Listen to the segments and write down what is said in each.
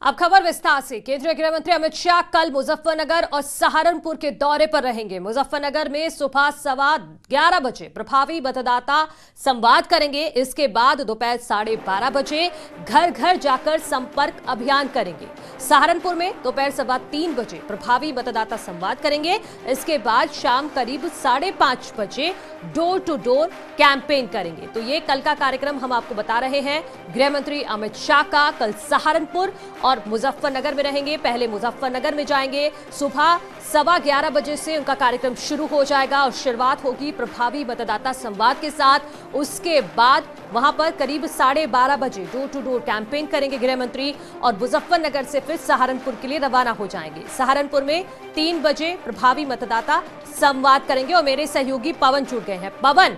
अब खबर विस्तार से। केंद्रीय गृह मंत्री अमित शाह कल मुजफ्फरनगर और सहारनपुर के दौरे पर रहेंगे। मुजफ्फरनगर में सुबह 11:15 बजे प्रभावी मतदाता संवाद करेंगे। इसके बाद दोपहर 12:30 बजे घर घर जाकर संपर्क अभियान करेंगे। सहारनपुर में दोपहर 3:15 बजे प्रभावी मतदाता संवाद करेंगे। इसके बाद शाम करीब 5:30 बजे डोर टू डोर कैंपेन करेंगे। तो ये कल का कार्यक्रम हम आपको बता रहे हैं। गृह मंत्री अमित शाह का कल सहारनपुर और मुजफ्फरनगर में रहेंगे। पहले मुजफ्फरनगर में जाएंगे। सुबह 11:15 बजे से उनका कार्यक्रम शुरू हो जाएगा और शुरुआत होगी प्रभावी मतदाता संवाद के साथ। उसके बाद वहां पर करीब 12:30 बजे डोर टू डोर कैंपेन करेंगे गृह मंत्री और मुजफ्फरनगर से फिर सहारनपुर के लिए रवाना हो जाएंगे। सहारनपुर में 3 बजे प्रभावी मतदाता संवाद करेंगे और मेरे सहयोगी पवन जुड़ गए हैं। पवन,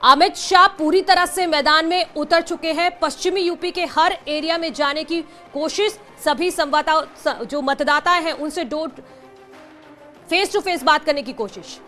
अमित शाह पूरी तरह से मैदान में उतर चुके हैं। पश्चिमी यूपी के हर एरिया में जाने की कोशिश, सभी संवाददाता जो मतदाता हैं उनसे फेस टू फेस बात करने की कोशिश।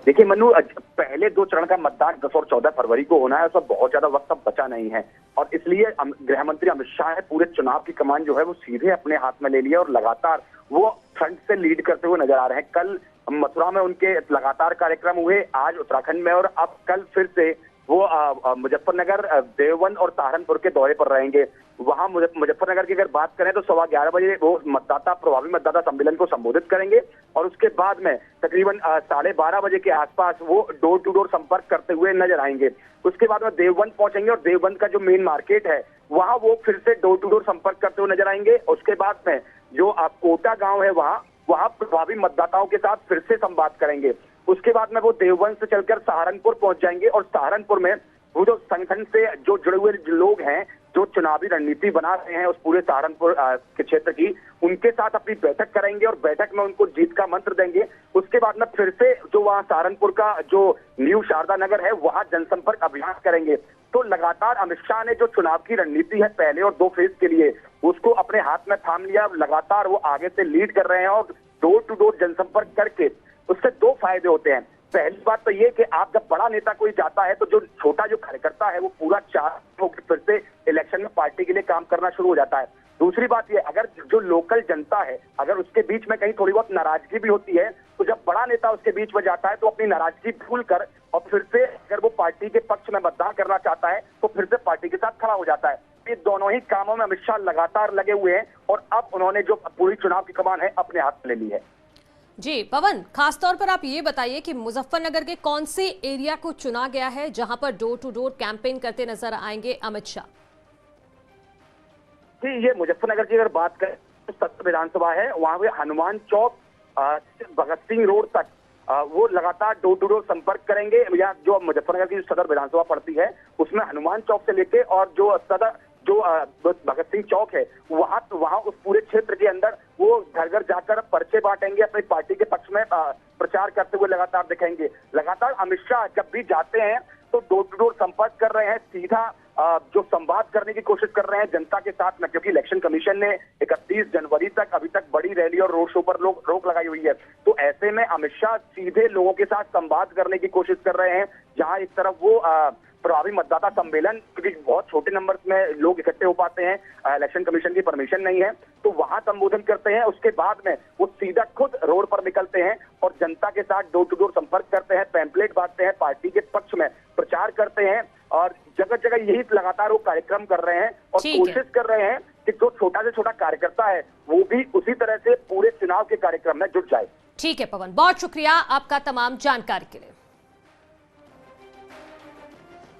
देखिए मनु, पहले 2 चरण का मतदान 10 और 14 फरवरी को होना है। उसमें बहुत ज्यादा वक्त अब बचा नहीं है और इसलिए गृह मंत्री अमित शाह ने पूरे चुनाव की कमान जो है वो सीधे अपने हाथ में ले लिया और लगातार वो फ्रंट से लीड करते हुए नजर आ रहे हैं। कल मथुरा में उनके लगातार कार्यक्रम हुए, आज उत्तराखंड में और अब कल फिर से वो मुजफ्फरनगर, देवबंद और सहारनपुर के दौरे पर रहेंगे। वहां मुजफ्फरनगर की अगर बात करें तो 11:15 बजे वो प्रभावी मतदाता सम्मेलन को संबोधित करेंगे और उसके बाद में तकरीबन 12:30 बजे के आसपास वो डोर टू डोर संपर्क करते हुए नजर आएंगे। उसके बाद में देवबंद पहुंचेंगे और देवबंद का जो मेन मार्केट है वहां वो फिर से डोर टू डोर संपर्क करते हुए नजर आएंगे। उसके बाद में जो कोटा गांव है वहां प्रभावी मतदाताओं के साथ फिर से संवाद करेंगे। उसके बाद में वो देवबंद से चलकर सहारनपुर पहुंच जाएंगे और सहारनपुर में वो जो संगठन से जो जुड़े हुए लोग हैं, जो चुनावी रणनीति बना रहे हैं उस पूरे सहारनपुर के क्षेत्र की, उनके साथ अपनी बैठक करेंगे और बैठक में उनको जीत का मंत्र देंगे। उसके बाद में फिर से जो वहाँ सहारनपुर का जो न्यू शारदा नगर है वहां जनसंपर्क अभियान करेंगे। तो लगातार अमित शाह ने जो चुनाव की रणनीति है पहले और 2 फेज के लिए उसको अपने हाथ में थाम लिया। लगातार वो आगे से लीड कर रहे हैं और डोर टू डोर जनसंपर्क करके उससे 2 फायदे होते हैं। पहली बात तो ये कि आप जब बड़ा नेता कोई जाता है तो जो छोटा जो कार्यकर्ता है वो पूरा चार होकर फिर से इलेक्शन में पार्टी के लिए काम करना शुरू हो जाता है। दूसरी बात ये, अगर जो लोकल जनता है अगर उसके बीच में कहीं थोड़ी बहुत नाराजगी भी होती है तो जब बड़ा नेता उसके बीच में जाता है तो अपनी नाराजगी भूल कर और फिर से अगर वो पार्टी के पक्ष में मतदान करना चाहता है तो फिर से पार्टी के साथ खड़ा हो जाता है। ये दोनों ही कामों में अमित शाह लगातार लगे हुए हैं और अब उन्होंने जो पूरी चुनाव की कमान है अपने हाथ में ले ली है। जी पवन, खासतौर पर आप ये बताइए कि मुजफ्फरनगर के कौन से एरिया को चुना गया है जहां पर डोर टू डोर कैंपेन करते नजर आएंगे अमित शाह? जी, ये मुजफ्फरनगर की अगर बात करें तो 70 विधानसभा है, वहां पे हनुमान चौक भगत सिंह रोड तक वो लगातार डोर टू डोर संपर्क करेंगे। या जो मुजफ्फरनगर की सदर विधानसभा पड़ती है उसमें हनुमान चौक से लेके और जो सदर जो भगत सिंह चौक है वहां उस पूरे क्षेत्र के अंदर वो घर घर जाकर पर्चे बांटेंगे, अपनी पार्टी के पक्ष में प्रचार करते हुए लगातार दिखेंगे। लगातार अमित शाह जब भी जाते हैं तो डोर टू डोर संपर्क कर रहे हैं, सीधा जो संवाद करने की कोशिश कर रहे हैं जनता के साथ में, क्योंकि इलेक्शन कमीशन ने 31 जनवरी तक अभी तक बड़ी रैली और रोड शो पर रोक लगाई हुई है। तो ऐसे में अमित शाह सीधे लोगों के साथ संवाद करने की कोशिश कर रहे हैं। जहां एक तरफ वो प्रभावी मतदाता सम्मेलन, क्योंकि बहुत छोटे नंबर में लोग इकट्ठे हो पाते हैं, इलेक्शन कमीशन की परमिशन नहीं है, तो वहां संबोधन करते हैं। उसके बाद में वो सीधा खुद रोड पर निकलते हैं और जनता के साथ डोर टू डोर संपर्क करते हैं, पैम्पलेट बांटते हैं, पार्टी के पक्ष में प्रचार करते हैं और जगह जगह यही लगातार वो कार्यक्रम कर रहे हैं और कोशिश कर रहे हैं कि जो छोटा से छोटा कार्यकर्ता है वो भी उसी तरह से पूरे चुनाव के कार्यक्रम में जुट जाए। ठीक है पवन, बहुत शुक्रिया आपका तमाम जानकारी के लिए।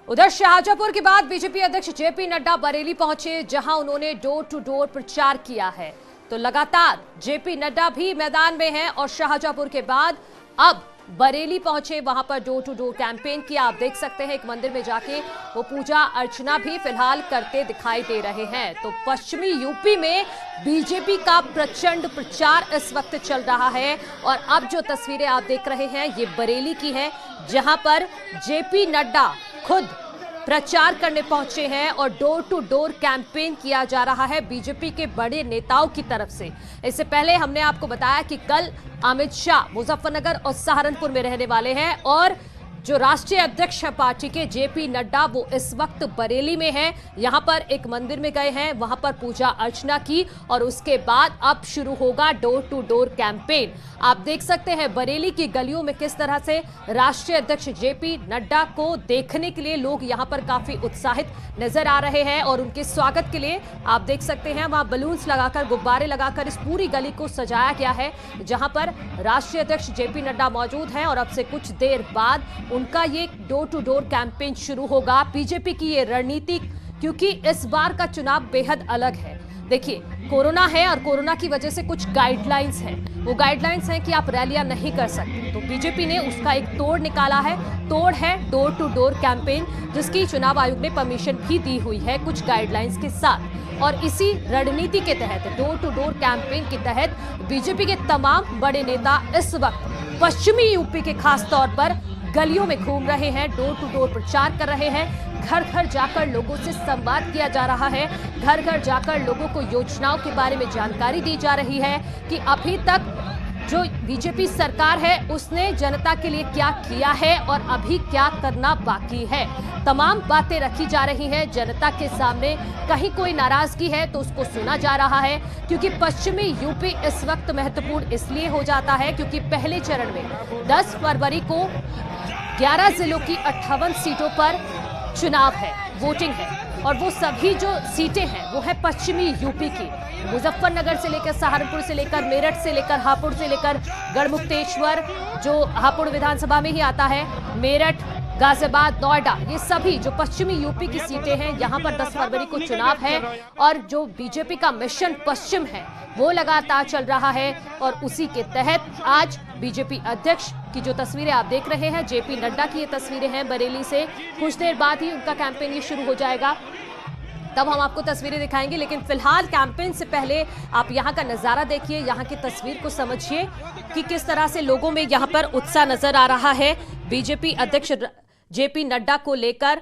उधर शाहजहांपुर के बाद बीजेपी अध्यक्ष जेपी नड्डा बरेली पहुंचे, जहां उन्होंने डोर टू डोर प्रचार किया है। तो लगातार जेपी नड्डा भी मैदान में हैं और शाहजहांपुर के बाद अब बरेली पहुंचे, वहां पर डोर टू डोर कैंपेन किया। आप देख सकते हैं एक मंदिर में जाके वो पूजा अर्चना भी फिलहाल करते दिखाई दे रहे हैं। तो पश्चिमी यूपी में बीजेपी का प्रचंड प्रचार इस वक्त चल रहा है और अब जो तस्वीरें आप देख रहे हैं ये बरेली की है, जहां पर जेपी नड्डा खुद प्रचार करने पहुंचे हैं और डोर टू डोर कैंपेन किया जा रहा है बीजेपी के बड़े नेताओं की तरफ से। इससे पहले हमने आपको बताया कि कल अमित शाह मुजफ्फरनगर और सहारनपुर में रहने वाले हैं और जो राष्ट्रीय अध्यक्ष है पार्टी के जेपी नड्डा, वो इस वक्त बरेली में हैं। यहां पर एक मंदिर में गए हैं, वहां पर पूजा अर्चना की और उसके बाद अब शुरू होगा डोर टू डोर कैंपेन। आप देख सकते हैं बरेली की गलियों में किस तरह से राष्ट्रीय अध्यक्ष जेपी नड्डा को देखने के लिए लोग यहां पर काफी उत्साहित नजर आ रहे हैं और उनके स्वागत के लिए आप देख सकते हैं वहां बलून्स लगाकर, गुब्बारे लगाकर इस पूरी गली को सजाया गया है, जहां पर राष्ट्रीय अध्यक्ष जेपी नड्डा मौजूद हैं और अब से कुछ देर बाद उनका ये डोर टू डोर कैंपेन शुरू होगा। बीजेपी की ये रणनीति, क्योंकि इस बार का चुनाव बेहद अलग है। देखिए, कोरोना है और कोरोना की वजह से कुछ गाइडलाइंस हैं। वो गाइडलाइंस हैं कि आप रैलियां नहीं कर सकते, तो बीजेपी ने उसका एक तोड़ निकाला है। तोड़ है डोर टू डोर कैंपेन, जिसकी चुनाव आयोग ने परमिशन भी दी हुई है कुछ गाइडलाइंस के साथ। और इसी रणनीति के तहत, डोर टू डोर कैंपेन के तहत, बीजेपी के तमाम बड़े नेता इस वक्त पश्चिमी यूपी के खास तौर पर गलियों में घूम रहे हैं, डोर टू डोर प्रचार कर रहे हैं। घर घर जाकर लोगों से संवाद किया जा रहा है, घर घर जाकर लोगों को योजनाओं के बारे में जानकारी दी जा रही है कि अभी तक जो बीजेपी सरकार है उसने जनता के लिए क्या किया है और अभी क्या करना बाकी है। तमाम बातें रखी जा रही हैं जनता के सामने। कहीं कोई नाराजगी है तो उसको सुना जा रहा है, क्योंकि पश्चिमी यूपी इस वक्त महत्वपूर्ण इसलिए हो जाता है क्योंकि पहले चरण में 10 फरवरी को 11 जिलों की 58 सीटों पर चुनाव है, वोटिंग है, और वो सभी जो सीटें हैं वो है पश्चिमी यूपी की। मुजफ्फरनगर से लेकर सहारनपुर से लेकर मेरठ से लेकर हापुड़ से लेकर गढ़मुक्तेश्वर, जो हापुड़ विधानसभा में ही आता है, मेरठ, गाजियाबाद, नोएडा, ये सभी जो पश्चिमी यूपी की सीटें हैं, यहाँ पर 10 फरवरी को चुनाव है। और जो बीजेपी का मिशन पश्चिम है वो लगातार चल रहा है और उसी के तहत आज बीजेपी अध्यक्ष की जो तस्वीरें आप देख रहे हैं, जेपी नड्डा की ये तस्वीरें हैं बरेली से। कुछ देर बाद ही उनका कैंपेन ये शुरू हो जाएगा, तब हम आपको तस्वीरें दिखाएंगे। लेकिन फिलहाल कैंपेन से पहले आप यहाँ का नज़ारा देखिए, यहाँ की तस्वीर को समझिए कि किस तरह से लोगों में यहाँ पर उत्साह नजर आ रहा है बीजेपी अध्यक्ष जेपी नड्डा को लेकर।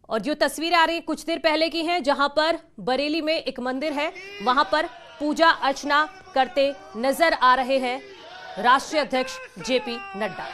और जो तस्वीरें आ रही हैं कुछ देर पहले की हैं, जहां पर बरेली में एक मंदिर है, वहां पर पूजा अर्चना करते नजर आ रहे हैं राष्ट्रीय अध्यक्ष जेपी नड्डा।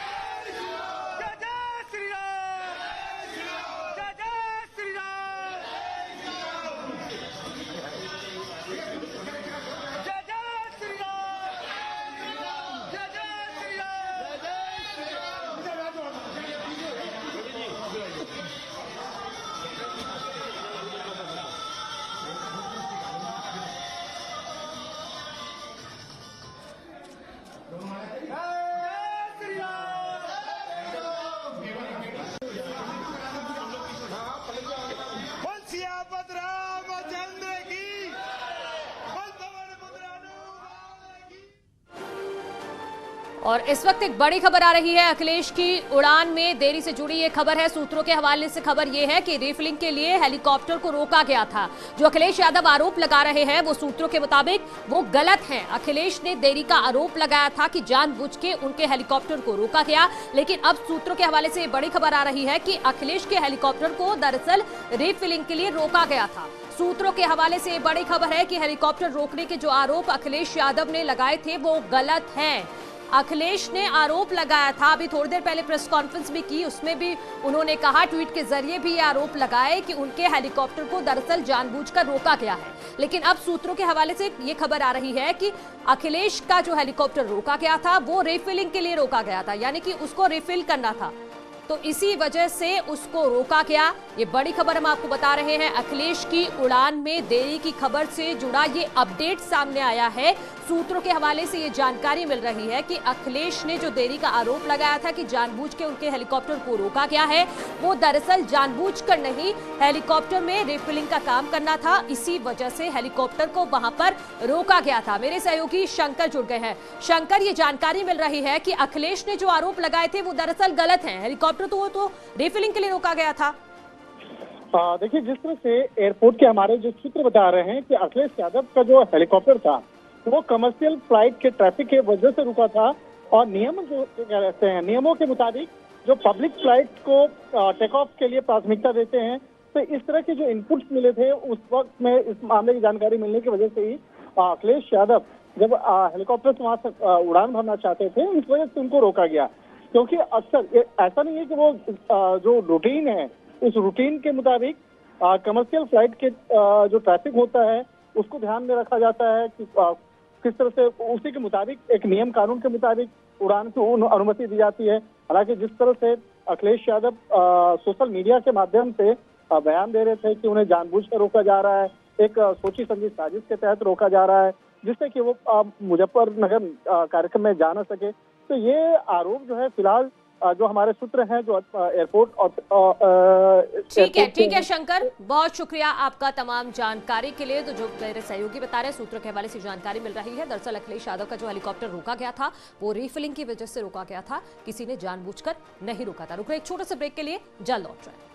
और इस वक्त एक बड़ी खबर आ रही है, अखिलेश की उड़ान में देरी से जुड़ी ये खबर है। सूत्रों के हवाले से खबर ये है कि रिफिलिंग के लिए हेलीकॉप्टर को रोका गया था। जो अखिलेश यादव आरोप लगा रहे हैं वो सूत्रों के मुताबिक वो गलत है। अखिलेश ने देरी का आरोप लगाया था कि जानबूझ के उनके हेलीकॉप्टर को रोका गया, लेकिन अब सूत्रों के हवाले से बड़ी खबर आ रही है कि अखिलेश के हेलीकॉप्टर को दरअसल रिफिलिंग के लिए रोका गया था। सूत्रों के हवाले से बड़ी खबर है कि हेलीकॉप्टर रोकने के जो आरोप अखिलेश यादव ने लगाए थे वो गलत हैं। अखिलेश ने आरोप लगाया था, अभी थोड़ी देर पहले प्रेस कॉन्फ्रेंस भी की, उसमें भी उन्होंने कहा, ट्वीट के जरिए भी ये आरोप लगाए कि उनके हेलीकॉप्टर को दरअसल जानबूझकर रोका गया है। लेकिन अब सूत्रों के हवाले से ये खबर आ रही है कि अखिलेश का जो हेलीकॉप्टर रोका गया था वो रिफिलिंग के लिए रोका गया था, यानी कि उसको रिफिल करना था, तो इसी वजह से उसको रोका गया। ये बड़ी खबर हम आपको बता रहे हैं। अखिलेश की उड़ान में देरी की खबर से जुड़ा ये अपडेट सामने आया है। सूत्रों के हवाले से ये जानकारी मिल रही है कि अखिलेश ने जो देरी का आरोप लगाया था कि जानबूझ के उनके हेलीकॉप्टर को रोका गया है, वो दरअसल जानबूझकर नहीं, हेलीकॉप्टर में रिफिलिंग का काम करना था, इसी वजह से हेलीकॉप्टर को वहां पर रोका गया था। मेरे सहयोगी शंकर जुड़ गए हैं। शंकर, ये जानकारी मिल रही है कि अखिलेश ने जो आरोप लगाए थे वो दरअसल गलत है, हेलीकॉप्टर तो रिफिलिंग के लिए रोका गया था। देखिए, जिस तरह से एयरपोर्ट के हमारे जो सूत्र बता रहे हैं कि अखिलेश यादव का जो हेलीकॉप्टर था वो कमर्शियल फ्लाइट के ट्रैफिक की वजह से रुका था, और नियम जो क्या कहते हैं, नियमों के मुताबिक जो पब्लिक फ्लाइट को टेक ऑफ के लिए प्राथमिकता देते हैं, तो इस तरह के जो इनपुट्स मिले थे उस वक्त में इस मामले की जानकारी मिलने की वजह से ही अखिलेश यादव जब हेलीकॉप्टर से वहां से उड़ान भरना चाहते थे, इस वजह से उनको रोका गया। क्योंकि अक्सर ऐसा नहीं है कि वो जो रूटीन है उस रूटीन के मुताबिक कमर्शियल फ्लाइट के जो ट्रैफिक होता है उसको ध्यान में रखा जाता है कि किस तरह से उसी के मुताबिक एक नियम कानून के मुताबिक उड़ान की अनुमति दी जाती है। हालांकि जिस तरह से अखिलेश यादव सोशल मीडिया के माध्यम से बयान दे रहे थे कि उन्हें जानबूझकर रोका जा रहा है, एक सोची समझी साजिश के तहत रोका जा रहा है जिससे कि वो मुजफ्फरनगर कार्यक्रम में जा न सके, तो ये आरोप जो है फिलहाल जो हमारे सूत्र हैं जो एयरपोर्ट और ठीक है शंकर, बहुत शुक्रिया आपका तमाम जानकारी के लिए। तो जो मेरे सहयोगी बता रहे हैं, सूत्र के हवाले से जानकारी मिल रही है, दरअसल अखिलेश यादव का जो हेलीकॉप्टर रोका गया था वो रीफिलिंग की वजह से रोका गया था, किसी ने जानबूझकर नहीं रोका था। रुक रहे एक छोटे से ब्रेक के लिए, जल्द लौट रहे हैं।